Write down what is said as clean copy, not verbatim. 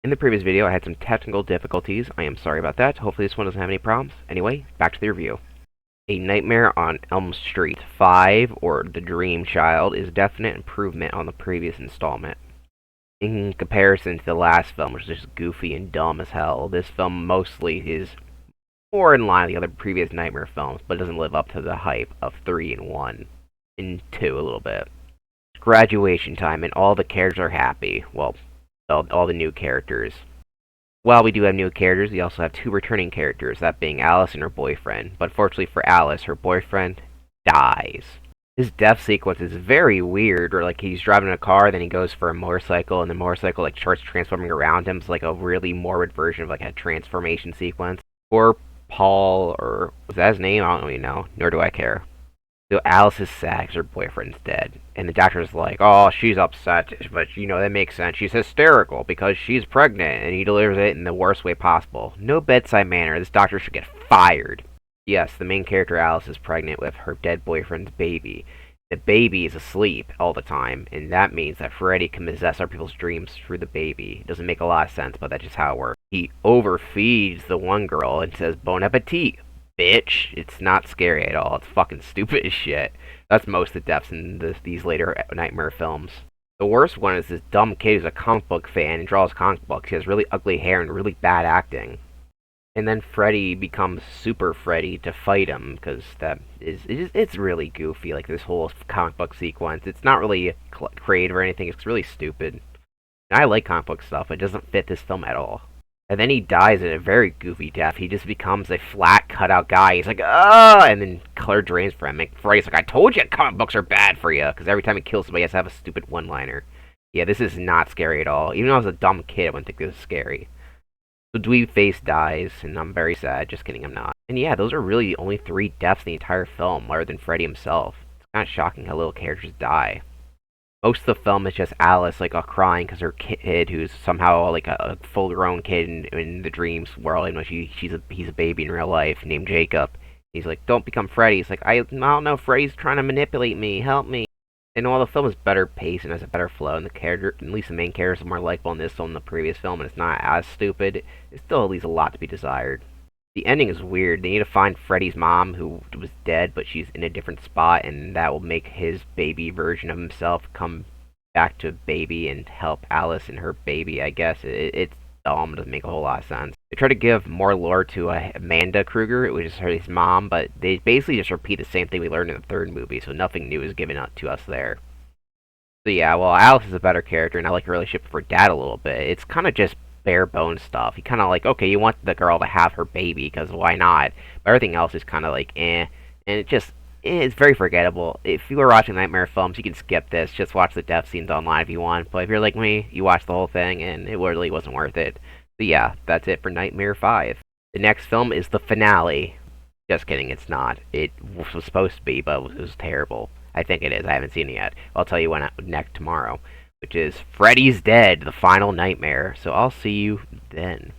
In the previous video, I had some technical difficulties. I am sorry about that. Hopefully this one doesn't have any problems. Anyway, back to the review. A Nightmare on Elm Street 5, or The Dream Child, is a definite improvement on the previous installment. In comparison to the last film, which is just goofy and dumb as hell, this film mostly is more in line with the other previous Nightmare films, but doesn't live up to the hype of 3 and 1. And 2 a little bit. It's graduation time, and all the characters are happy. Well, all the new characters. While we do have new characters, we also have two returning characters, that being Alice and her boyfriend. But fortunately for Alice, her boyfriend dies. His death sequence is very weird, where like he's driving a car, then he goes for a motorcycle, and the motorcycle like starts transforming around him. It's like a really morbid version of like a transformation sequence. Poor Paul, or was that his name? I don't really know, nor do I care. So Alice is sad because her boyfriend's dead. And the doctor's like, oh, she's upset, but you know, that makes sense. She's hysterical because she's pregnant, and he delivers it in the worst way possible. No bedside manner. This doctor should get fired. Yes, the main character Alice is pregnant with her dead boyfriend's baby. The baby is asleep all the time, and that means that Freddy can possess other people's dreams through the baby. It doesn't make a lot of sense, but that's just how it works. He overfeeds the one girl and says, bon appetit, bitch. It's not scary at all. It's fucking stupid as shit. That's most of the deaths in these later Nightmare films. The worst one is this dumb kid who's a comic book fan and draws comic books. He has really ugly hair and really bad acting. And then Freddy becomes Super Freddy to fight him, because it's really goofy, like this whole comic book sequence. It's not really creative or anything, it's really stupid. And I like comic book stuff, but it doesn't fit this film at all. And then he dies in a very goofy death. He just becomes a flat cutout guy. He's like, ah, and then color drains from him. And Freddy's like, I told you comic books are bad for you, because every time he kills somebody, he has to have a stupid one-liner. Yeah, this is not scary at all. Even though I was a dumb kid, I wouldn't think this was scary. So Dweeb dies, and I'm very sad. Just kidding, I'm not. And yeah, those are really the only 3 deaths in the entire film, other than Freddy himself. It's kind of shocking how little characters die. Most of the film is just Alice, like, crying because her kid, who's somehow, like, a full-grown kid in the dreams world, and he's a baby in real life, named Jacob. He's like, don't become Freddy. He's like, I don't know, Freddy's trying to manipulate me, help me. And while the film is better paced and has a better flow, and the character, at least the main characters, are more likable in this film than the previous film, and it's not as stupid, it still leaves a lot to be desired. The ending is weird. They need to find Freddy's mom, who was dead, but she's in a different spot, and that will make his baby version of himself come back to baby and help Alice and her baby, I guess. It's dumb. It doesn't make a whole lot of sense. They try to give more lore to Amanda Krueger, which is his mom, but they basically just repeat the same thing we learned in the 3rd movie, so nothing new is given up to us there. So yeah, well, Alice is a better character, and I like her relationship with her dad a little bit. It's kind of just bare bones stuff. You kind of like, okay, you want the girl to have her baby, because why not? But everything else is kind of like, eh. And it's very forgettable. If you were watching Nightmare films, you can skip this. Just watch the death scenes online if you want. But if you're like me, you watch the whole thing, and it really wasn't worth it. So yeah, that's it for Nightmare 5. The next film is the finale. Just kidding, it's not. It was supposed to be, but it was terrible. I think it is. I haven't seen it yet. I'll tell you when next tomorrow, which is Freddy's Dead, the final nightmare. So I'll see you then.